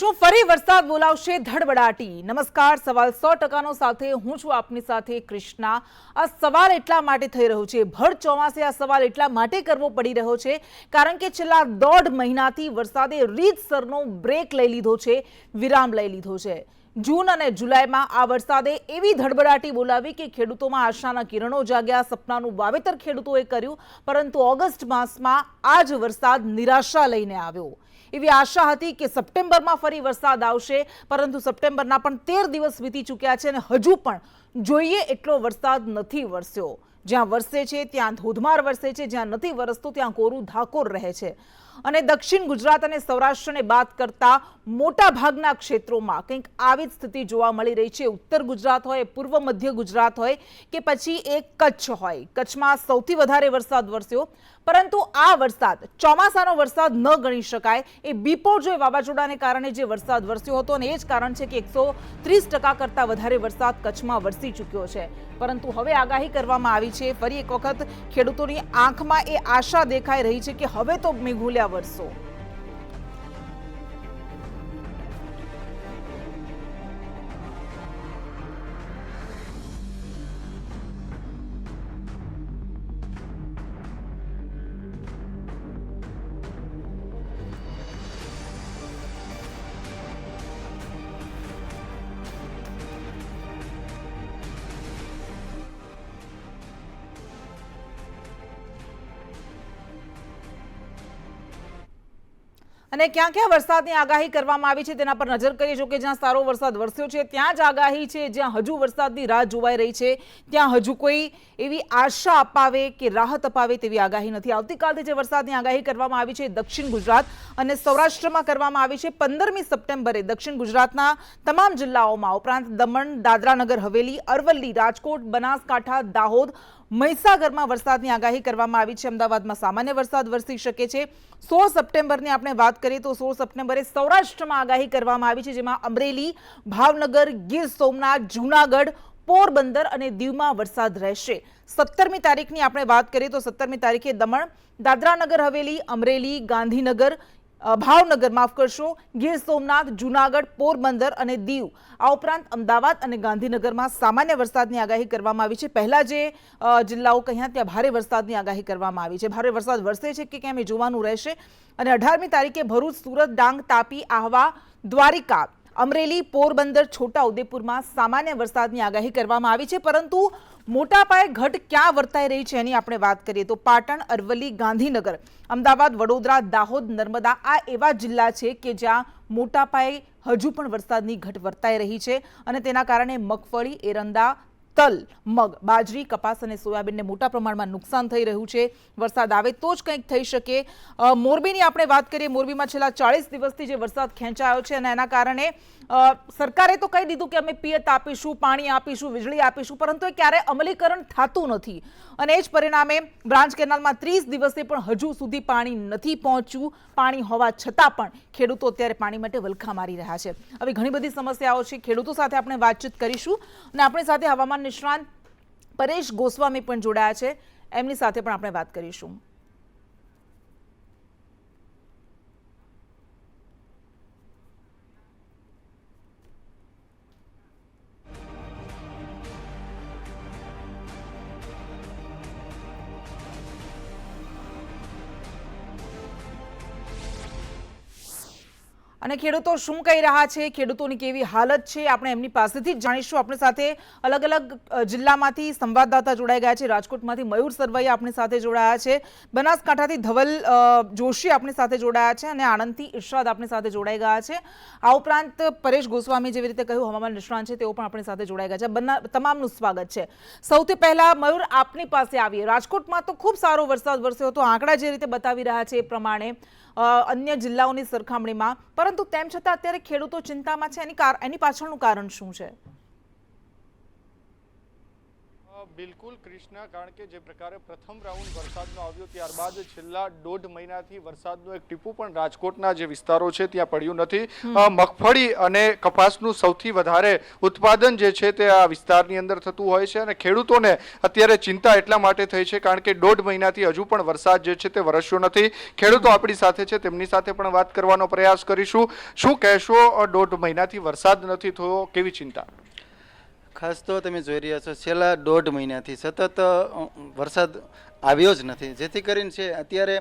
શું ફરી વરસાદ બોલાવશે ધડબડાટી? નમસ્કાર, સવાલ 100%નો સાથે હું છું આપની સાથે કૃષ્ણા। આ સવાલ એટલા માટે થઈ રહ્યો છે, ભર ચોમાસે આ સવાલ એટલા માટે કરવો પડી રહ્યો છે કારણ કે છેલ્લા 1.5 મહિનાથી વરસાદે રીતસરનો બ્રેક લઈ લીધો છે, વિરામ લઈ લીધો છે। જૂન અને જુલાઈમાં આ વરસાદે એવી ધડબડાટી બોલાવી કે ખેડૂતોમાં આશાના કિરણો જાગ્યા, સપનાનું વાવેતર ખેડૂતોએ કર્યું, પરંતુ ઓગસ્ટ માસમાં આ જ વરસાદ નિરાશા લઈને આવ્યો। એવી આશા હતી કે સપ્ટેમ્બરમાં ફરી વરસાદ આવશે, પરંતુ સપ્ટેમ્બરના પણ 13 દિવસ વીતી ચૂક્યા છે અને હજુ પણ જોઈએ એટલો વરસાદ નથી વરસ્યો। જ્યાં વરસે છે ત્યાં ધોધમાર વરસે છે, જ્યાં નથી વરસતો ત્યાં કોરું ધાકોર રહે છે। અને દક્ષિણ ગુજરાત અને સૌરાષ્ટ્રને બાદ કરતા મોટા ભાગના ક્ષેત્રોમાં કંઈક આવી જ સ્થિતિ જોવા મળી રહી છે। ઉત્તર ગુજરાત હોય, પૂર્વ મધ્ય ગુજરાત હોય કે પછી એક કચ્છ હોય, કચ્છમાં સૌથી વધારે વરસાદ વરસ્યો, પરંતુ આ વરસાદ ચોમાસાનો વરસાદ ન ગણી શકાય। એ બિપોરજોય વાવાઝોડાને કારણે જે વરસાદ વરસ્યો હતો અને એ જ કારણ છે કે 130% કરતાં વધારે વરસાદ કચ્છમાં વરસી ચૂક્યો છે। પરંતુ હવે આગાહી કરવામાં આવી છે, ફરી એક વખત ખેડૂતોની આંખમાં એ આશા દેખાઈ રહી છે કે હવે તો મેઘોલ્યા વરસો। અને ક્યાં ક્યાં વરસાદની આગાહી કરવામાં આવી છે તેના પર નજર કરીએ। જો કે જ્યાં સારો વરસાદ વરસ્યો છે ત્યાં જ આગાહી છે, જ્યાં હજુ વરસાદની રાહ જોવાઈ રહી છે ત્યાં હજુ કોઈ એવી આશા અપાવે કે રાહત અપાવે તેવી આગાહી નથી। આવતીકાલથી જે વરસાદની આગાહી કરવામાં આવી છે દક્ષિણ ગુજરાત અને સૌરાષ્ટ્રમાં કરવામાં આવી છે। 15મી સપ્ટેમ્બરે દક્ષિણ ગુજરાતના તમામ જિલ્લાઓમાં, ઉપરાંત દમણ, દાદરા નગર હવેલી, અરવલ્લી, રાજકોટ, બનાસકાંઠા, દાહોદ, મહીસાગરમાં વરસાદની આગાહી કરવામાં આવી છે। અમદાવાદમાં સામાન્ય વરસાદ વરસી શકે છે। 16 સપ્ટેમ્બરની આપણે વાત કરીએ તો 16 સપ્ટેમ્બરે સૌરાષ્ટ્રમાં આગાહી કરવામાં આવી છે, જેમાં અમરેલી, ભાવનગર, ગીર સોમનાથ, જૂનાગઢ, પોરબંદર અને દીવમાં વરસાદ રહેશે। 17મી તારીખની આપણે વાત કરીએ તો 17મી તારીખે દમણ, દાદરા નગર હવેલી, અમરેલી, ગાંધીનગર, ભાવનગર, માફ કરશો, ગીર સોમનાથ, જૂનાગઢ, પોરબંદર અને દીવ, આ ઉપરાંત અમદાવાદ અને ગાંધીનગરમાં સામાન્ય વરસાદની આગાહી કરવામાં આવી છે। પહેલા જે જિલ્લાઓ કહ્યા ત્યાં ભારે વરસાદની આગાહી કરવામાં આવી છે। ભારે વરસાદ વરસે છે કે કેમ એ જોવાનું રહેશે। અને 18મી તારીખે ભરૂચ, સુરત, ડાંગ, તાપી, આહવા, દ્વારિકા, અમરેલી, પોરબંદર, છોટા ઉદેપુરમાં સામાન્ય વરસાદની આગાહી કરવામાં આવી છે। પરંતુ મોટા પાયે ઘટ ક્યાં વર્તાઈ રહી છે એની આપણે વાત કરીએ તો પાટણ, અરવલ્લી, ગાંધીનગર, અમદાવાદ, વડોદરા, દાહોદ, નર્મદા આ એવા જિલ્લા છે કે જ્યાં મોટા પાયે હજુ પણ વરસાદની ઘટ વર્તાઈ રહી છે અને તેના કારણે મગફળી, એરંડા, તલ, મગ, બાજરી, કપાસ અને સોયાબીનને મોટા પ્રમાણમાં નુકસાન થઈ રહ્યું છે। વરસાદ આવે તો જ કંઈક થઈ શકે। મોરબીની આપણે વાત કરીએ, મોરબીમાં છેલ્લા 40 દિવસથી જે વરસાદ ખેંચાયો છે અને એના કારણે સરકારે તો કહી દીધું કે અમે પિયત આપીશું, પાણી આપીશું, વીજળી આપીશું, પરંતુ એ ક્યારેય અમલીકરણ થતું નથી અને એ જ પરિણામે બ્રાન્ચ કેનાલમાં 30 દિવસે પણ હજુ સુધી પાણી નથી પહોંચ્યું। પાણી હોવા છતાં પણ ખેડૂતો અત્યારે પાણી માટે વલખા મારી રહ્યા છે। હવે ઘણી બધી સમસ્યાઓ છે, ખેડૂતો સાથે આપણે વાતચીત કરીશું અને આપણી સાથે હવામાન નિષ્ણાંત પરેશ ગોસ્વામી પણ જોડાયા છે, એમની સાથે પણ આપણે વાત કરીશું। અને ખેડૂતો શું કહી રહ્યા છે, ખેડૂતોની કેવી હાલત છે, આપણે એમની પાસેથી જ જાણીશું। આપણી સાથે અલગ અલગ જિલ્લામાંથી સંવાદદાતા જોડાઈ ગયા છે। રાજકોટમાંથી મયુર સરવૈયા આપણી સાથે જોડાયા છે, બનાસકાંઠાથી ધવલ જોશી આપણી સાથે જોડાયા છે અને આણંદથી ઇરશાદ આપણી સાથે જોડાઈ ગયા છે। આ ઉપરાંત પરેશ ગોસ્વામી જેવી રીતે કહ્યું હવામાન નિષ્ણાંત છે તેઓ પણ આપણી સાથે જોડાઈ ગયા છે। તમામનું સ્વાગત છે। સૌથી પહેલા મયુર આપની પાસે આવીએ। રાજકોટમાં તો ખૂબ સારો વરસાદ વરસ્યો હતો, આંકડા જે રીતે બતાવી રહ્યા છે એ પ્રમાણે અન્ય જિલ્લાઓની સરખામણીમાં, પરંતુ તેમ છતાં અત્યારે ખેડૂતો ચિંતામાં છે, એની પાછળનું કારણ શું છે? બિલકુલ કૃષ્ણા, કારણ કે જે પ્રકારે પ્રથમ રાઉન્ડ વરસાદનો આવ્યો ત્યારબાદ છેલ્લા 1.5 મહિનાથી વરસાદનું એક ટીપું પણ રાજકોટના જે વિસ્તારો છે ત્યાં પડ્યું નથી. મગફળી અને કપાસનું સૌથી વધારે ઉત્પાદન જે છે તે આ વિસ્તારની અંદર થતું હોય છે અને ખેડૂતોને અત્યારે ચિંતા એટલા માટે થઈ છે કારણ કે 1.5 મહિનાથી હજુ પણ વરસાદ જે છે તે વરસ્યો નથી. ખેડૂતો આપણી સાથે છે, તેમની સાથે પણ વાત કરવાનો પ્રયાસ કરીશું. શું કહેશો, 1.5 મહિનાથી વરસાદ નથી થયો, કેવી ચિંતા? ખાસ તો તમે જોઈ રહ્યા છો છેલ્લા 1.5 મહિનાથી સતત વરસાદ આવ્યો જ નથી, જેથી કરીને છે અત્યારે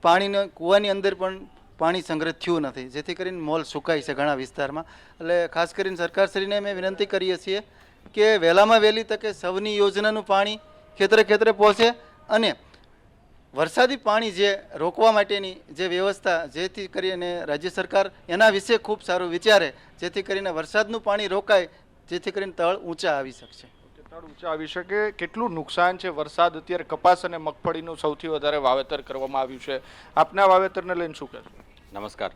પાણીના કૂવાની અંદર પણ પાણી સંગ્રહ થયું નથી, જેથી કરીને મોલ સુકાય છે ઘણા વિસ્તારમાં. એટલે ખાસ કરીને સરકારશ્રીને અમે વિનંતી કરીએ છીએ કે વહેલામાં વહેલી તકે સૌની યોજનાનું પાણી ખેતરે ખેતરે પહોંચે અને વરસાદી પાણી જે રોકવા માટેની જે વ્યવસ્થા, જેથી કરીને રાજ્ય સરકાર એના વિશે ખૂબ સારું વિચારે, જેથી કરીને વરસાદનું પાણી રોકાય, જેથી કરીને તળ ઊંચા આવી શકશે. તળ ઊંચા આવી શકે. કેટલું નુકસાન છે? વરસાદ અત્યારે કપાસ અને મગફળીનું સૌથી વધારે વાવેતર કરવામાં આવ્યું છે, આપના વાવેતરને લઈને શું કહેશો? નમસ્કાર.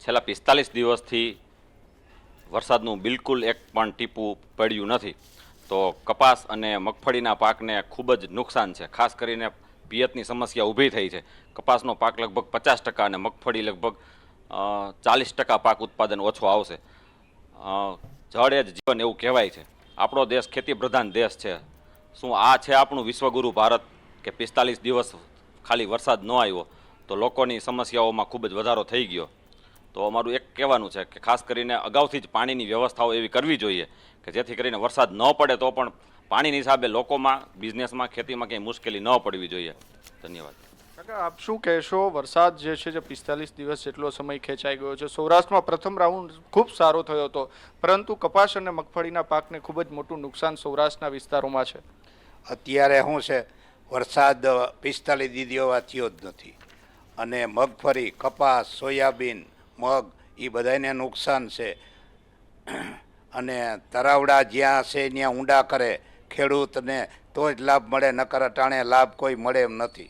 છેલ્લા 45 દિવસથી વરસાદનું બિલકુલ એક પણ ટીપું પડ્યું નથી, તો કપાસ અને મગફળીના પાકને ખૂબ જ નુકસાન છે. ખાસ કરીને પિયતની સમસ્યા ઊભી થઈ છે. કપાસનો પાક લગભગ 50% અને મગફળી લગભગ 40% પાક ઉત્પાદન ઓછો આવશે. જળ એ જ જીવન એવું કહેવાય છે. આપણો દેશ ખેતી પ્રધાન દેશ છે. શું આ છે આપણું વિશ્વગુરુ ભારત કે 45 દિવસ ખાલી વરસાદ ન આવ્યો તો લોકોની સમસ્યાઓમાં ખૂબ જ વધારો થઈ ગયો? તો અમારું એક કહેવાનું છે કે ખાસ કરીને અગાઉથી જ પાણીની વ્યવસ્થાઓ એવી કરવી જોઈએ કે જેથી કરીને વરસાદ ન પડે તો પણ પાણીની હિસાબે લોકોમાં, બિઝનેસમાં, ખેતીમાં કંઈ મુશ્કેલી ન પડવી જોઈએ. ધન્યવાદ. કાકા, આપ શું કહેશો? વરસાદ જે છે જે 45 દિવસ જેટલો સમય ખેંચાઈ ગયો છે. સૌરાષ્ટ્રમાં પ્રથમ રાઉન્ડ ખૂબ સારો થયો હતો, પરંતુ કપાસ અને મગફળીના પાકને ખૂબ જ મોટું નુકસાન સૌરાષ્ટ્રના વિસ્તારોમાં છે. અત્યારે શું છે, વરસાદ 45 દીદીઓવા થયો જ નથી અને મગફળી, કપાસ, સોયાબીન, મગ એ બધાને નુકસાન છે. અને તરાવડા જ્યાં છે ત્યાં ઊંડા કરે ખેડૂતને તો જ લાભ મળે, નકર અટાણે લાભ કોઈ મળે એમ નથી.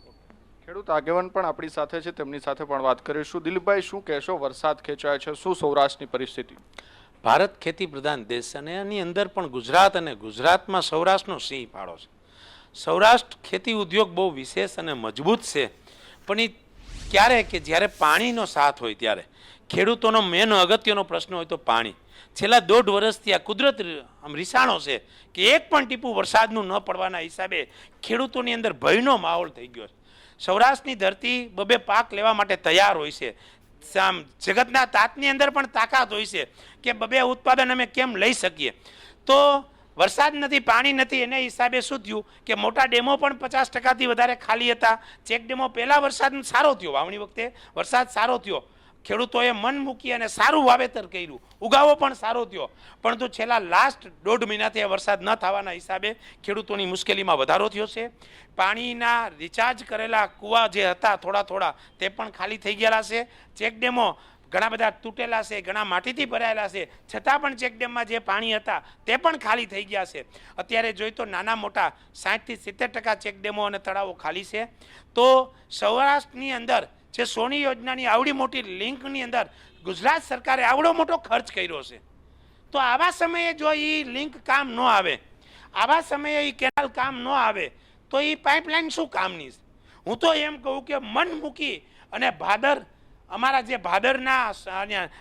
ખેડૂત આગેવાન પણ આપણી સાથે છે, તેમની સાથે પણ વાત કરીશું. દિલીપભાઈ, શું કહેશો? વરસાદ ખેંચાય છે, શું સૌરાષ્ટ્રની પરિસ્થિતિ? ભારત ખેતી પ્રધાન દેશ છે અને એની અંદર પણ ગુજરાત, અને ગુજરાતમાં સૌરાષ્ટ્રનો સિંહ ફાળો છે. સૌરાષ્ટ્ર ખેતી ઉદ્યોગ બહુ વિશેષ અને મજબૂત છે, પણ એ ક્યારે કે જ્યારે પાણીનો સાથ હોય ત્યારે. ખેડૂતોનો મેન અગત્યનો પ્રશ્ન હોય તો પાણી. છેલ્લા 1.5 વર્ષથી આ કુદરત રીસાણો છે કે એક પણ ટીપું વરસાદનું ન પડવાના હિસાબે ખેડૂતોની અંદર ભયનો માહોલ થઈ ગયો છે. સૌરાષ્ટ્રની ધરતી બબે પાક લેવા માટે તૈયાર હોય છે. જગતના તાતની અંદર પણ તાકાત હોય છે કે બબે ઉત્પાદન અમે કેમ લઈ શકીએ. તો વરસાદ નથી, પાણી નથી, એને હિસાબે શું થયું કે મોટા ડેમો પણ 50%થી વધારે ખાલી હતા. ચેક ડેમો પહેલા વરસાદ સારો થયો, વાવણી વખતે વરસાદ સારો થયો, ખેડૂતોએ મન મૂકી અને સારું વાવેતર કર્યું, ઉગાવો પણ સારો થયો. પરંતુ છેલ્લા લાસ્ટ 1.5 મહિનાથી વરસાદ ન થવાના હિસાબે ખેડૂતોની મુશ્કેલીમાં વધારો થયો છે. પાણીના રિચાર્જ કરેલા કૂવા જે હતા થોડા તે પણ ખાલી થઈ ગયેલા છે. ચેક ડેમો ઘણા બધા તૂટેલા છે, ઘણા માટીથી ભરાયેલા છે, છતાં પણ ચેકડેમમાં જે પાણી હતા તે પણ ખાલી થઈ ગયા છે. અત્યારે જોઈએ તો નાના મોટા 60 થી 70% ચેકડેમો અને તળાવો ખાલી છે. તો સૌરાષ્ટ્રની અંદર જે સોની યોજનાની આવડી મોટી લિંકની અંદર ગુજરાત સરકારે આવડો મોટો ખર્ચ કર્યો છે, તો આવા સમયે જો એ લિંક કામ ન આવે, આવા સમયે એ કેનાલ કામ ન આવે તો એ પાઇપલાઇન શું કામની છે? હું તો એમ કહું કે મન મૂકી અને અમારા જે ભાદરના,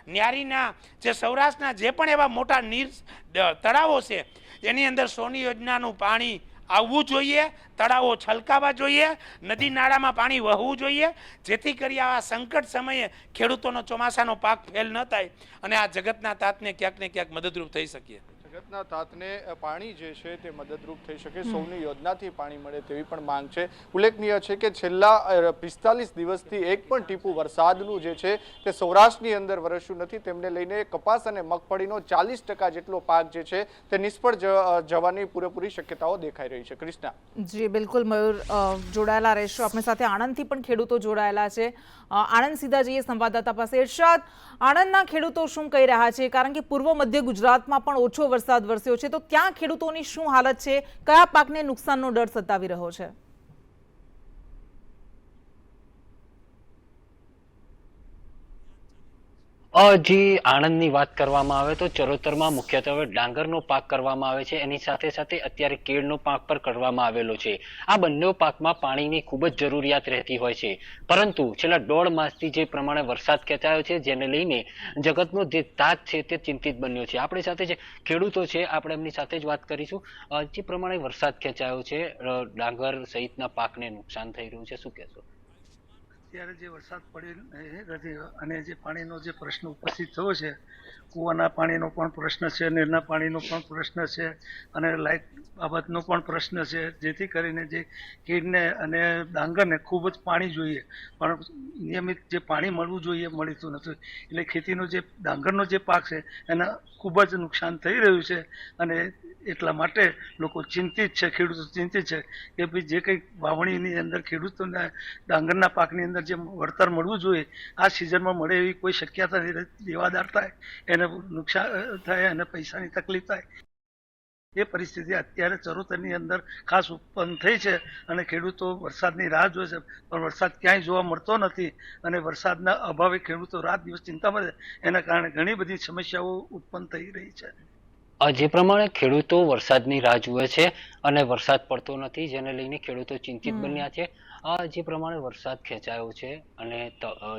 ન્યારીના, જે સૌરાષ્ટ્રના જે પણ એવા મોટા નીર તળાવો છે એની અંદર સોની યોજનાનું પાણી આવવું જોઈએ, તળાવો છલકાવા જોઈએ, નદી નાળામાં પાણી વહવું જોઈએ, જેથી કરી આવા સંકટ સમયે ખેડૂતોનો ચોમાસાનો પાક ફેલ ન થાય અને આ જગતના તાતને ક્યાંક ને ક્યાંક મદદરૂપ થઈ શકીએ. જગતના તાતને પાણી જે છે તે મદદરૂપ થઈ શકે, સૌની યોજનાથી પાણી મળે તેવી પણ માંગ છે. ઉલ્લેખનીય છે કે છેલ્લા 45 દિવસથી એક પણ ટીપું વરસાદનું જે છે તે સૌરાષ્ટ્રની અંદર વરસ્યું નથી. તેમને લઈને કપાસ અને મગફળીનો 40% જેટલો પાક જે છે તે નિષ્ફળ જવાની પૂરેપૂરી શક્યતાઓ દેખાઈ રહી છે. કૃષ્ણા જી બિલકુલ, મયુર જોડાયેલા રહેશો. આપણી સાથે આણંદથી પણ ખેડૂતો જોડાયેલા છે. આણંદ સીધા જઈએ સંવાદદાતા પાસે. ઇરશાદ, આણંદના ખેડૂતો શું કહી રહ્યા છે? કારણ કે પૂર્વ મધ્ય ગુજરાતમાં પણ ઓછો વરસાદ વરસ્યો છે, તો ત્યાં ખેડૂતોની શું હાલત છે? કયા પાકને નુકસાનનો ડર સતાવી રહ્યો છે? જી આણંદની વાત કરવામાં આવે તો ચરોતરમાં મુખ્યત્વે ડાંગરનો પાક કરવામાં આવે છે. એની સાથે સાથે અત્યારે કેળનો પાક પર કરવામાં આવેલો છે. આ બંને પાકમાં પાણીની ખૂબ જ જરૂરિયાત રહેતી હોય છે. પરંતુ છેલ્લા 1.5 માસથી જે પ્રમાણે વરસાદ ખેંચાયો છે જેને લઈને જગતનો જે તાત છે તે ચિંતિત બન્યો છે. આપણી સાથે જે ખેડૂતો છે આપણે એમની સાથે જ વાત કરીશું. જે પ્રમાણે વરસાદ ખેંચાયો છે ડાંગર સહિતના પાકને નુકસાન થઈ રહ્યું છે, શું કહેશો? અત્યારે જે વરસાદ પડી નથી અને જે પાણીનો જે પ્રશ્ન ઉપસ્થિત થયો છે, કૂવાના પાણીનો પણ પ્રશ્ન છે, નહેરના પાણીનો પણ પ્રશ્ન છે અને લાઇટ બાબતનો પણ પ્રશ્ન છે, જેથી કરીને જે કીડને અને ડાંગરને ખૂબ જ પાણી જોઈએ પણ નિયમિત જે પાણી મળવું જોઈએ મળતું નથી. એટલે ખેતીનો જે ડાંગરનો જે પાક છે એને ખૂબ જ નુકસાન થઈ રહ્યું છે અને એટલા માટે લોકો ચિંતિત છે, ખેડૂતો ચિંતિત છે કે ભાઈ જે કંઈ વાવણીની અંદર ખેડૂતોને ડાંગરના પાકની અંદર જે વળતર મળવું જોઈએ આ સિઝનમાં મળે એવી કોઈ શક્યતા નથી. દેવાદાર થાય એને નુકસાન થાય અને પૈસાની તકલીફ થાય એ પરિસ્થિતિ અત્યારે ચરોતરની અંદર ખાસ ઉત્પન્ન થઈ છે અને ખેડૂતો વરસાદની રાહ જોવે છે પણ વરસાદ ક્યાંય જોવા મળતો નથી અને વરસાદના અભાવે ખેડૂતો રાત દિવસ ચિંતામાં છે. એના કારણે ઘણી બધી સમસ્યાઓ ઉત્પન્ન થઈ રહી છે. જે પ્રમાણે ખેડૂતો વરસાદની રાહ જુએ છે અને વરસાદ પડતો નથી જેને લઈને ખેડૂતો ચિંતિત બન્યા છે. જે પ્રમાણે વરસાદ ખેંચાયો છે અને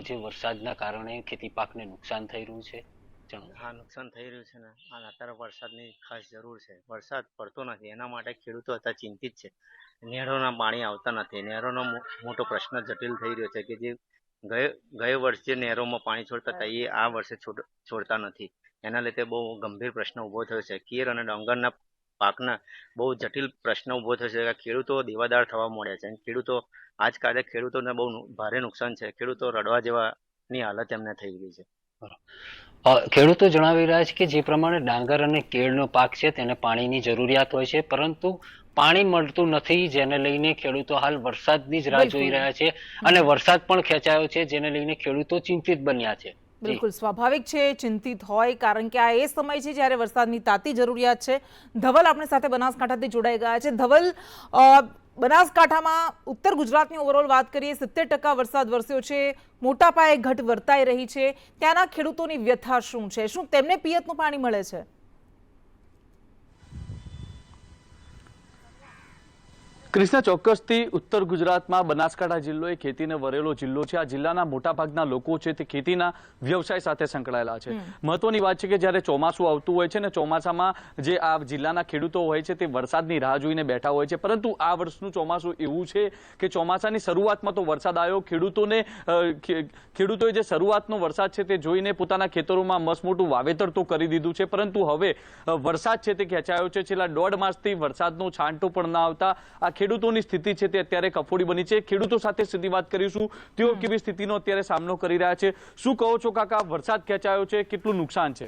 જે વરસાદના કારણે ખેતી પાકને નુકસાન થઈ રહ્યું છે. હા, નુકસાન થઈ રહ્યું છે ને અને અત્યારે વરસાદની ખાસ જરૂર છે. વરસાદ પડતો નથી એના માટે ખેડૂતો અત્યારે ચિંતિત છે. નહેરોના પાણી આવતા નથી. નહેરોનો મોટો પ્રશ્ન જટિલ થઈ રહ્યો છે કે જે ગયે વર્ષે જે નહેરોમાં પાણી છોડતા હતા એ આ વર્ષે છોડતા નથી. એના લીધે બહુ ગંભીર પ્રશ્ન ઊભો થયો છે. કેર અને ડાંગરના પાકના બહુ જટિલ પ્રશ્ન ઊભો થયો છે કે ખેડૂતો દેવાદાર થવા મળ્યા છે. ખેડૂતો આજકાલે ખેડૂતોને બહુ ભારે નુકસાન છે. ખેડૂતો રડવા જેવાની હાલત એમને થઈ ગઈ છે. ખેડૂતો જણાવી રહ્યા છે કે જે પ્રમાણે ડાંગર અને કેળનો પાક છે તેને પાણીની જરૂરિયાત હોય છે પરંતુ પાણી મળતું નથી જેને લઈને ખેડૂતો હાલ વરસાદની જ રાહ જોઈ રહ્યા છે અને વરસાદ પણ ખેંચાયો છે જેને લઈને ખેડૂતો ચિંતિત બન્યા છે. બિલકુલ સ્વાભાવિક છે ચિંતિત હોય કારણ કે આ એ સમય છે જ્યારે વરસાદની તાતી જરૂરિયાત છે. ધવલ આપણી સાથે બનાસકાંઠાથી જોડાઈ ગયા છે. ધવલ, બનાસકાંઠામાં ઉત્તર ગુજરાતની ઓવરઓલ વાત કરીએ 70% વરસાદ વરસ્યો છે, મોટા પાયે ઘટ વર્તાઈ રહી છે. ત્યાંના ખેડૂતોની વ્યથા શું છે? શું તેમને પિયતનું પાણી મળે છે? કૃષ્ણા, ચોક્કસથી ઉત્તર ગુજરાતમાં બનાસકાંઠા જિલ્લો એ ખેતીને વરેલો જિલ્લો છે. આ જિલ્લાના મોટાભાગના લોકો છે તે ખેતીના વ્યવસાય સાથે સંકળાયેલા છે. મહત્વની વાત છે કે જ્યારે ચોમાસું આવતું હોય છે ને ચોમાસામાં જે આ જિલ્લાના ખેડૂતો હોય છે તે વરસાદની રાહ જોઈને બેઠા હોય છે. પરંતુ આ વર્ષનું ચોમાસું એવું છે કે ચોમાસાની શરૂઆતમાં તો વરસાદ આવ્યો, ખેડૂતોએ જે શરૂઆતનો વરસાદ છે તે જોઈને પોતાના ખેતરોમાં મસમોટું વાવેતર તો કરી દીધું છે પરંતુ હવે વરસાદ છે તે ખેંચાયો છે. છેલ્લા 1.5 માસથી વરસાદનો છાંટો પણ ના આવતા આ ખેડૂતોની સ્થિતિ છે તે અત્યારે કફોડી બની છે. ખેડૂતો સાથે સીધી વાત કરીશું, તેઓ કેવી સ્થિતિનો અત્યારે સામનો કરી રહ્યા છે. શું કહો છો કાકા, વરસાદ ખેંચાયો છે, કેટલું નુકસાન છે?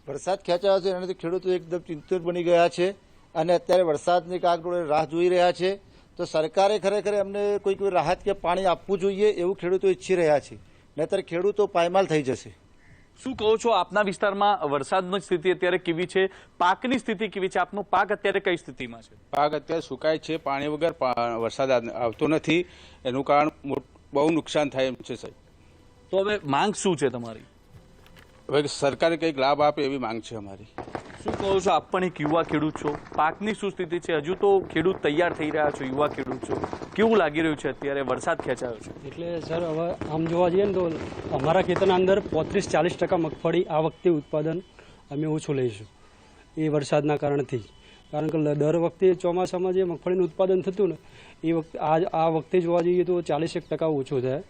વરસાદ ખેંચાયો છે એનાથી ખેડૂતો એકદમ ચિંતિત બની ગયા છે અને અત્યારે વરસાદની કાગડોળે રાહ જોઈ રહ્યા છે. તો સરકારે ખરેખર એમને કોઈ રાહત કે પાણી આપવું જોઈએ એવું ખેડૂતો ઈચ્છી રહ્યા છે, નહીંતર ખેડૂતો પાયમાલ થઈ જશે. શું કહો છો, આપના વિસ્તારમાં વરસાદની સ્થિતિ અત્યારે કેવી છે, પાકની સ્થિતિ કેવી છે? આપનો પાક અત્યારે કઈ સ્થિતિમાં છે? પાક અત્યારે સુકાય છે, પાણી વગર વરસાદ આવતો નથી, એનું કારણ બહુ નુકસાન થાય એમ છે સાહેબ. તો હવે માંગ શું છે તમારી? હવે સરકારે કંઈક લાભ આપે એવી માંગ છે અમારી. શું કહો છો, આપ પણ એક યુવા ખેડૂત છો, પાકની શું સ્થિતિ છે? હજુ તો ખેડૂત તૈયાર થઈ રહ્યા છો, યુવા ખેડૂત છો, કેવું લાગી રહ્યું છે અત્યારે વરસાદ ખેંચાયો છે? એટલે સર હવે આમ જોવા જઈએ ને તો અમારા ખેતરના અંદર 35-40% મગફળી આ વખતે ઉત્પાદન અમે ઓછું લઈશું એ વરસાદના કારણથી. કારણ કે દર વખતે ચોમાસામાં જે મગફળીનું ઉત્પાદન થતું ને એ વખતે આ વખતે જોવા જઈએ તો 40% ઓછું થાય.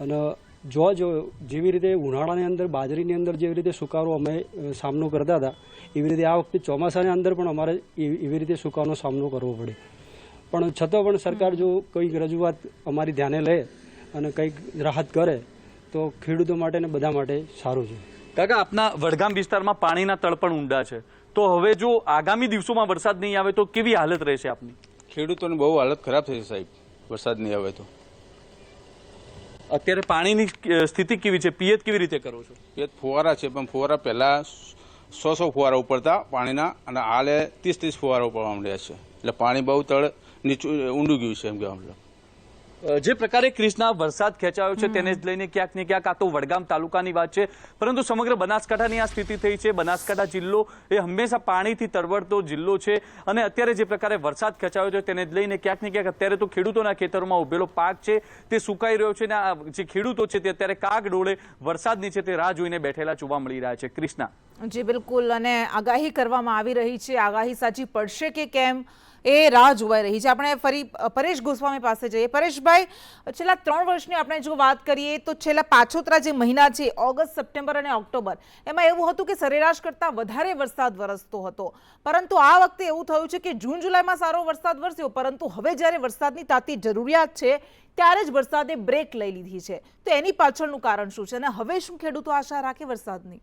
અને જો જેવી રીતે ઉનાળાની અંદર બાજરીની અંદર જેવી રીતે સુકારો અમે સામનો કરતા હતા એવી રીતે આ વખતે ચોમાસાની અંદર પણ અમારે એવી રીતે સુકારોનો સામનો કરવો પડે. પણ છતાં પણ સરકાર જો કંઈક રજૂઆત અમારી ધ્યાને લે અને કંઈક રાહત કરે તો ખેડૂતો માટે ને બધા માટે સારું છે. કાકા, આપના વડગામ વિસ્તારમાં પાણીના તળ પણ ઊંડા છે, તો હવે જો આગામી દિવસોમાં વરસાદ નહીં આવે તો કેવી હાલત રહેશે આપની? ખેડૂતોની બહુ હાલત ખરાબ થશે સાહેબ, વરસાદ નહીં આવે તો. અત્યારે પાણીની સ્થિતિ કેવી છે? પિયત કેવી રીતે કરો છો? પિયત ફુવારા છે, પણ ફુવારા પહેલા 100 ફુવારા ઉપડતા પાણીના અને હાલે 30 ફુવારા ઉપડવા માંડ્યા છે. એટલે પાણી બહુ તળ નીચું ઊંડું ગયું છે એમ કહેવા મતલબ. જે પ્રકારે ક્રિષ્ના વરસાદ ખેંચાયો છે તેને જ લઈને ક્યાંક ને ક્યાંક આ તો વડગામ તાલુકાની વાત છે, પરંતુ સમગ્ર બનાસકાંઠાની આ સ્થિતિ થઈ છે. બનાસકાંઠા જિલ્લો એ હંમેશા પાણીથી તરવડતો જિલ્લો છે અને અત્યારે જે પ્રકારે વરસાદ ખેંચાયો છે તેને જ લઈને ક્યાંક ને ક્યાંક અત્યારે તો ખેડૂતોના ખેતરોમાં ઉભેલો પાક છે તે સુકાઈ રહ્યો છે અને આ જે ખેડૂતો છે તે અત્યારે કાગ ડોળે વરસાદની છે તે રાહ જોઈને બેઠેલા જોવા મળી રહ્યા છે. ક્રિષ્ના. જી બિલકુલ, અને આગાહી કરવામાં આવી રહી છે, આગાહી સાચી પડશે કે કેમ એ રાહ જોવાઈ રહી છે. આપણે ફરી પરેશ ગોસ્વામી પાસે જઈએ. પરેશભાઈ, છેલ્લા 3 વર્ષની આપણે જો વાત કરીએ તો છેલ્લા પાછોતરા જે મહિના છે ઓગસ્ટ, સપ્ટેમ્બર અને ઓક્ટોબર, એમાં એવું હતું કે સરેરાશ કરતાં વધારે વરસાદ વરસતો હતો, પરંતુ આ વખતે એવું થયું છે કે જૂન જુલાઈમાં સારો વરસાદ વરસ્યો, પરંતુ હવે જ્યારે વરસાદની તાતી જરૂરિયાત છે ત્યારે જ વરસાદે બ્રેક લઈ લીધી છે. તો એની પાછળનું કારણ શું છે અને હવે શું ખેડૂતો આશા રાખે વરસાદની?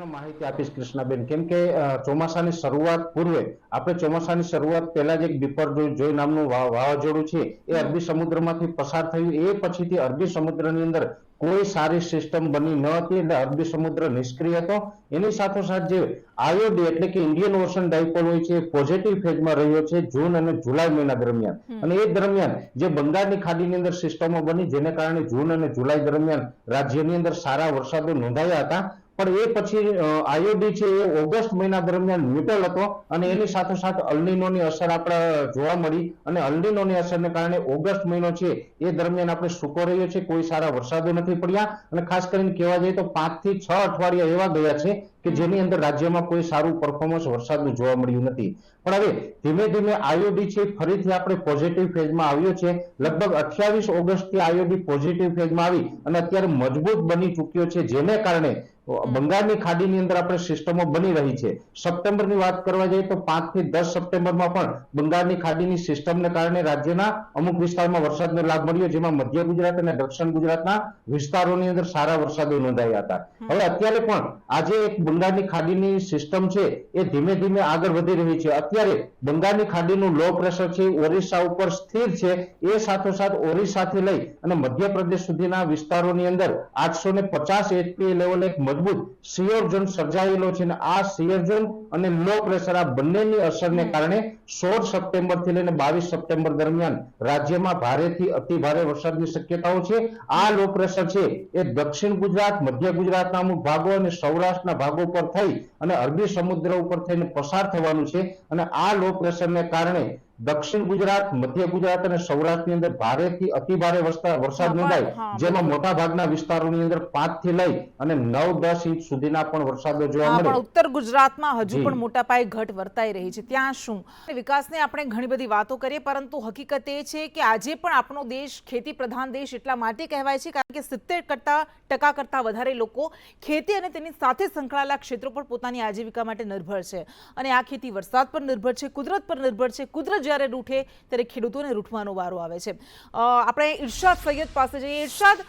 માહિતી આપીશ કૃષ્ણાબેન, કેમ કે ચોમાસાની શરૂઆત પૂર્વે આપણે ચોમાસાની શરૂઆત પહેલા જ એક બિપરજોય નામનું વાવાઝોડું છે એ અરબી સમુદ્રમાંથી પસાર થયું. એ પછીથી અરબી સમુદ્રની અંદર કોઈ સારી સિસ્ટમ બની ન હતી, એટલે અરબી સમુદ્ર નિષ્ક્રિય હતો. એની સાથોસાથ જે આયોડી એટલે કે ઇન્ડિયન ઓશન ડાયપોલ હોય છે એ પોઝિટિવ ફેઝમાં રહ્યો છે જૂન અને જુલાઈ મહિના દરમિયાન. અને એ દરમિયાન જે બંગાળની ખાડીની અંદર સિસ્ટમો બની જેને કારણે જૂન અને જુલાઈ દરમિયાન રાજ્યની અંદર સારા વરસાદો નોંધાયા હતા. પણ એ પછી આયોડી છે એ ઓગસ્ટ મહિના દરમિયાન ન્યુટ્રલ હતો અને એની સાથોસાથ અલ્નીનોની અસર આપણે જોવા મળી અને અલ્નીનોની અસરને કારણે ઓગસ્ટ મહિનો છે એ દરમિયાન આપણે સૂકો રહ્યો છે, કોઈ સારા વરસાદો નથી પડ્યા અને ખાસ કરીને કહેવા જઈએ તો 5 થી 6 અઠવાડિયા એવા ગયા છે કે જેની અંદર રાજ્યમાં કોઈ સારું પરફોર્મન્સ વરસાદનું જોવા મળ્યું નથી. પણ હવે ધીમે ધીમે આયોડી છે ફરીથી આપણે પોઝિટિવ ફેઝમાં આવ્યો છે. લગભગ 28 ઓગસ્ટથી આયોડી પોઝિટિવ ફેઝમાં આવી અને અત્યારે મજબૂત બની ચૂક્યો છે, જેને કારણે બંગાળની ખાડીની અંદર આપણે સિસ્ટમો બની રહી છે. સપ્ટેમ્બરની વાત કરવા જઈએ તો 5 થી 10 સપ્ટેમ્બરમાં પણ બંગાળની ખાડીની સિસ્ટમને કારણે રાજ્યના અમુક વિસ્તારમાં વરસાદનો લાભ મળ્યો, જેમાં મધ્ય ગુજરાત અને દક્ષિણ ગુજરાતના વિસ્તારોની અંદર સારા વરસાદો નોંધાયા હતા. હવે અત્યારે પણ આજે એક બંગાળની ખાડીની સિસ્ટમ છે એ ધીમે ધીમે આગળ વધી રહી છે. અત્યારે બંગાળની ખાડીનું લો પ્રેશર છે ઓરિસ્સા ઉપર સ્થિર છે. એ સાથોસાથ ઓરિસ્સાથી લઈ અને મધ્યપ્રદેશ સુધીના વિસ્તારોની અંદર 850 એચપીએ લેવલ એક મજબૂત શિયર ઝોન સર્જાયેલો છે અને આ શિયર ઝોન અને લો પ્રેશર આ બંનેની અસરને કારણે 16 સપ્ટેમ્બર થી લઈને 22 સપ્ટેમ્બર દરમિયાન રાજ્યમાં ભારેથી અતિ ભારે વરસાદની શક્યતાઓ છે. આ લો પ્રેશર છે એ દક્ષિણ ગુજરાત, મધ્ય ગુજરાતના અમુક ભાગો અને સૌરાષ્ટ્રના ભાગો પર થઈ અને અરબી સમુદ્ર ઉપર થઈને પસાર થવાનું છે અને આ લો પ્રેશરને કારણે દક્ષિણ ગુજરાત, મધ્ય ગુજરાત અને સૌરાષ્ટ્રની અંદર ભારેથી અતિ ભારે વરસાદ નોંધાય, જેમાં મોટા ભાગના વિસ્તારોની અંદર 5 થી લઈ અને 9-10 ઇંચ સુધીના પણ વરસાદો જોવા મળે. પણ ઉત્તર ગુજરાતમાં હજુ પણ મોટા પાયે ઘટ વર્તાઈ રહી છે, ત્યાં શું? વિકાસને આપણે ઘણી બધી વાતો કરીએ, પરંતુ હકીકત એ છે કે આજે પણ આપણો દેશ ખેતી પ્રધાન દેશ એટલા માટે કહેવાય છે કારણ કે 70% કરતાં વધારે લોકો ખેતી અને તેની સાથે સંકળાયેલા ક્ષેત્રો પર પોતાની આજીવિકા માટે નિર્ભર છે અને આ ખેતી વરસાદ પર નિર્ભર છે, કુદરત પર નિર્ભર છે. કુદરત જ્યારે રૂઠે ત્યારે ખેડૂતોને રૂઠવાનો વારો આવે છે. આપણે ઇરશાદ સૈયદ પાસે જઈએ. ઇરશાદ,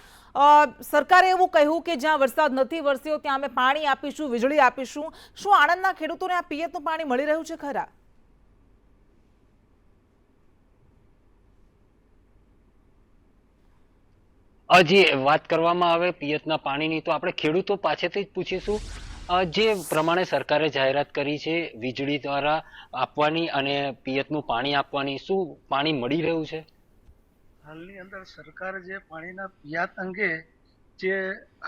સરકારે એવું કહ્યું કે જ્યાં વરસાદ નથી વરસ્યો ત્યાં અમે પાણી આપીશું, વીજળી આપીશું. શું આણંદના ખેડૂતોને આ પિયતનું પાણી મળી રહ્યું છે ખરા? હજી વાત કરવામાં આવે પિયતના પાણીની તો આપણે ખેડૂતો પાસેથી જ પૂછીશું. જે પ્રમાણે સરકારે જાહેરાત કરી છે વીજળી દ્વારા આપવાની અને પિયતનું પાણી આપવાની, શું પાણી મળી રહ્યું છે? હાલની અંદર સરકારે જે પાણીના પિયાત અંગે જે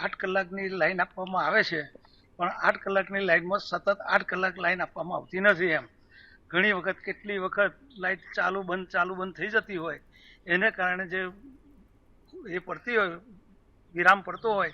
8 કલાકની લાઈન આપવામાં આવે છે, પણ 8 કલાકની લાઈનમાં સતત 8 કલાક લાઈન આપવામાં આવતી નથી. એમ ઘણી વખત કેટલી વખત લાઈટ ચાલુ બંધ થઈ જતી હોય, એને કારણે જે એ પડતી હોય, વિરામ પડતો હોય,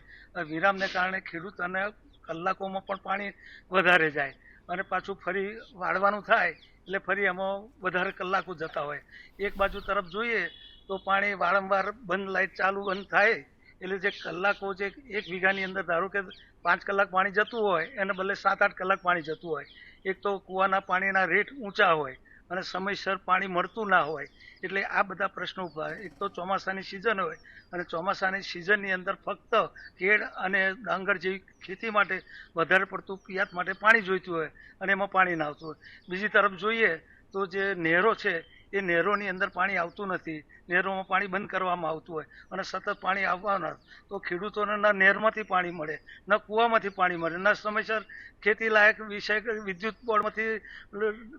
વિરામને કારણે ખેડૂતોને કલાકોમાં પણ પાણી વધારે જાય અને પાછું ફરી વાળવાનું થાય એટલે ફરી એમાં વધારે કલાકો જતા હોય. એક બાજુ તરફ જોઈએ તો પાણી વારંવાર લાઈટ ચાલુ બંધ થાય એટલે જે કલાકો જે 1 વીઘાની અંદર ધારો કે 5 કલાક પાણી જતું હોય એને બદલે 7-8 કલાક પાણી જતું હોય. એક તો કૂવાના પાણીના રેટ ઊંચા હોય અને સમયસર પાણી મળતું ના હોય, એટલે આ બધા પ્રશ્નો ઉભા. એક તો ચોમાસાની સિઝન હોય અને ચોમાસાની સિઝનની અંદર ફક્ત કેળ અને ડાંગર જેવી ખેતી માટે વધારે પડતું પિયાત માટે પાણી જોઈતું હોય અને એમાં પાણી ના આવતું હોય. બીજી તરફ જોઈએ તો જે નહેરો છે એ નહેરોની અંદર પાણી આવતું નથી, નહેરોમાં પાણી બંધ કરવામાં આવતું હોય અને સતત પાણી આવવાના, તો ખેડૂતોને ન નહેરમાંથી પાણી મળે, ન કૂવામાંથી પાણી મળે, ન સમયસર ખેતી લાયક વિદ્યુત બોર્ડમાંથી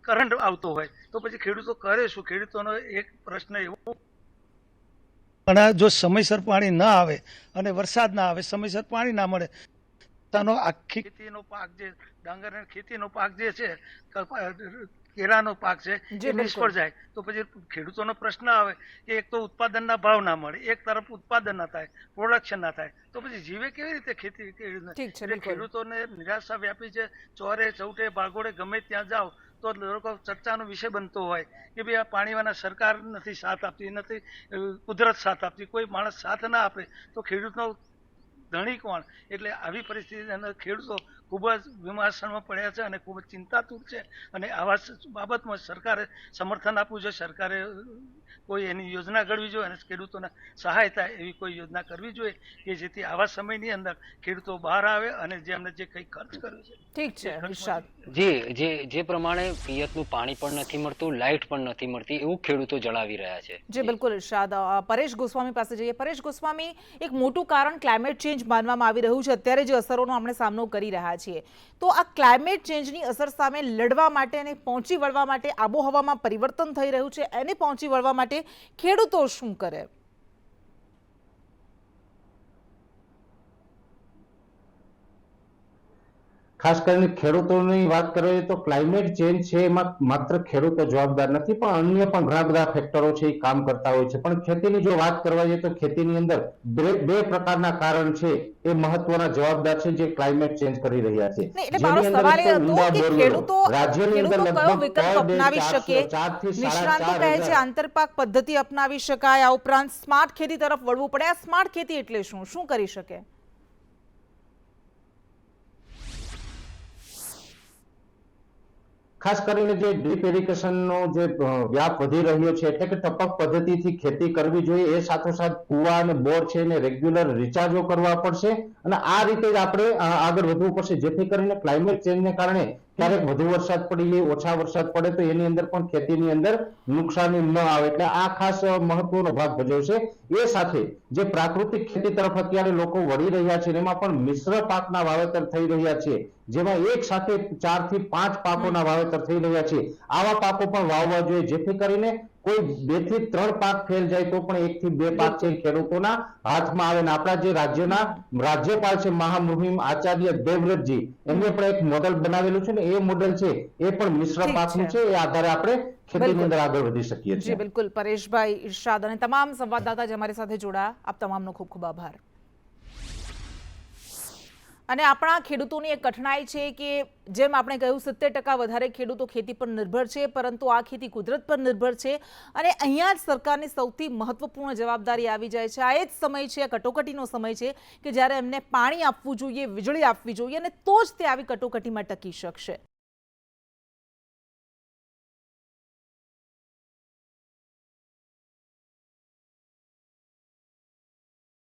કરંટ આવતો હોય, તો પછી ખેડૂતો કરે શું? ખેડૂતોનો એક પ્રશ્ન એવો, પણ જો સમયસર પાણી ના આવે અને વરસાદ ના આવે, સમયસર પાણી ના મળે, આખી ખેતીનો પાક જે ડાંગર ખેતીનો પાક જે છે, કેળાનો પાક છે, એ નિષ્ફળ જાય, તો પછી ખેડૂતોનો પ્રશ્ન આવે કે એક તો ઉત્પાદનના ભાવ ના મળે, એક તરફ ઉત્પાદન ના થાય, પ્રોડક્શન ના થાય, તો પછી જીવે કેવી રીતે ખેતી? ખેડૂતોને નિરાશા વ્યાપી છે. ચોરે ચૌટે ભાગોળે ગમે ત્યાં જાઓ તો લોકો ચર્ચાનો વિષય બનતો હોય કે ભાઈ આ પાણીવાળા સરકાર નથી સાથ આપતી, નથી કુદરત સાથ આપતી, કોઈ માણસ સાથ ના આપે તો ખેડૂતનો ધણી કોણ? એટલે આવી પરિસ્થિતિ અંદર ખેડૂતો ખૂબ જ વિમાસણમાં પડ્યા છે અને ખૂબ જ ચિંતાતુર છે. અને આવા બાબતમાં સરકારે સમર્થન આપવું જોઈએ, સરકારે કોઈ એની યોજના ઘડવી જોઈએ અને ખેડૂતોને સહાય થાય એવી કોઈ યોજના કરવી જોઈએ કે જેથી આવા સમયની અંદર ખેડૂતો બહાર આવે અને જે એમને જે કંઈ ખર્ચ કર્યો છે. ઠીક છે ઇરશાદ, જે પ્રમાણે પિયતનું પાણી પણ નથી મળતું, લાઇટ પણ નથી મળતી, એવું ખેડૂતો જણાવી રહ્યા છે. જી બિલકુલ ઇરશાદ. પરેશ ગોસ્વામી પાસે જઈએ. પરેશ ગોસ્વામી, એક મોટું કારણ ક્લાઇમેટ ચેન્જ માનવામાં આવી રહ્યું છે અત્યારે, જે અસરોનો આપણે સામનો કરી રહ્યા છીએ, તો આ ક્લાઇમેટ ચેન્જની અસર સામે લડવા માટે અને પહોંચી વળવા માટે, આબોહવામાં પરિવર્તન થઈ રહ્યું છે એને પહોંચી વળવા માટે ખેડૂતો શું કરે? ખાસ કરીને ખેડૂતોની વાત કરીએ તો ક્લાઇમેટ ચેન્જ છે એમાં માત્ર ખેડૂતો જવાબદાર નથી, પણ અન્ય પણ ઘણા બધા ફેક્ટરો છે એ કામ કરતા હોય છે. પણ ખેતીની જો વાત કરવા જઈએ તો ખેતીની અંદર બે પ્રકારના કારણ છે એ મહત્વના જવાબદાર છે જે ક્લાઇમેટ ચેન્જ કરી રહ્યા છે. નિષ્ણાતો કહે છે આંતરપાક પદ્ધતિ અપનાવી શકાય, આ ઉપરાંત સ્માર્ટ ખેતી તરફ વળવું પડે. આ સ્માર્ટ ખેતી એટલે શું કરી શકે? ખાસ કરીને જે ડ્રીપ ઇરિગેશનનો જે વ્યાપ વધી રહ્યો છે, એટલે કે ટપક પદ્ધતિથી ખેતી કરવી જોઈએ. એ સાથોસાથ કુવા અને બોર છે એને રેગ્યુલર રિચાર્જો કરવા પડશે અને આ રીતે જ આપણે આગળ વધવું પડશે, જેથી કરીને ક્લાઇમેટ ચેન્જને કારણે ક્યારેક વધુ વરસાદ પડી જાય, ઓછા વરસાદ પડે તો એની અંદર પણ ખેતીની અંદર નુકસાની ન આવે. એટલે આ ખાસ મહત્વનો ભાગ ભજવશે. એ સાથે જે પ્રાકૃતિક ખેતી તરફ અત્યારે લોકો વળી રહ્યા છે એમાં પણ મિશ્ર પાકના વાવેતર થઈ રહ્યા છે, જેમાં એક સાથે 4 થી 5 પાકોના વાવેતર થઈ રહ્યા છે. આવા પાકો પણ વાવવા જોઈએ, જેથી કરીને કોઈ 2 થી 3 પાક ફેલ જાય તો પણ 1 થી 2 પાક છે ખેડૂતોના હાથમાં આવે. અને આપણા જે રાજ્યના રાજ્યપાલ છે મહામહિમ આચાર્ય દેવવ્રતજી, એમને પણ એક મોડેલ બનાવેલું છે ને એ મોડેલ છે એ પણ મિશ્ર પાકનું છે. એ આધારે આપણે ખેતીની અંદર આગળ વધી શકીએ છીએ. જી બિલકુલ. પરેશભાઈ, ઇરશાદ અને તમામ સંવાદદાતા જે અમારી સાથે જોડાયા, આપ તમામનો ખૂબ ખૂબ આભાર. અને આપણા ખેડૂતોની એક કઠણાઈ છે કે જેમ આપણે કહ્યું 70% વધારે ખેડૂતો ખેતી પર નિર્ભર છે, પરંતુ આ ખેતી કુદરત પર નિર્ભર છે અને અહીંયા જ સરકારની સૌથી મહત્વપૂર્ણ જવાબદારી આવી જાય છે. આ એ જ સમય છે, કટોકટીનો સમય છે કે જ્યારે એમને પાણી આપવું જોઈએ, વીજળી આપવી જોઈએ અને તો જ તે આવી કટોકટીમાં ટકી શકશે.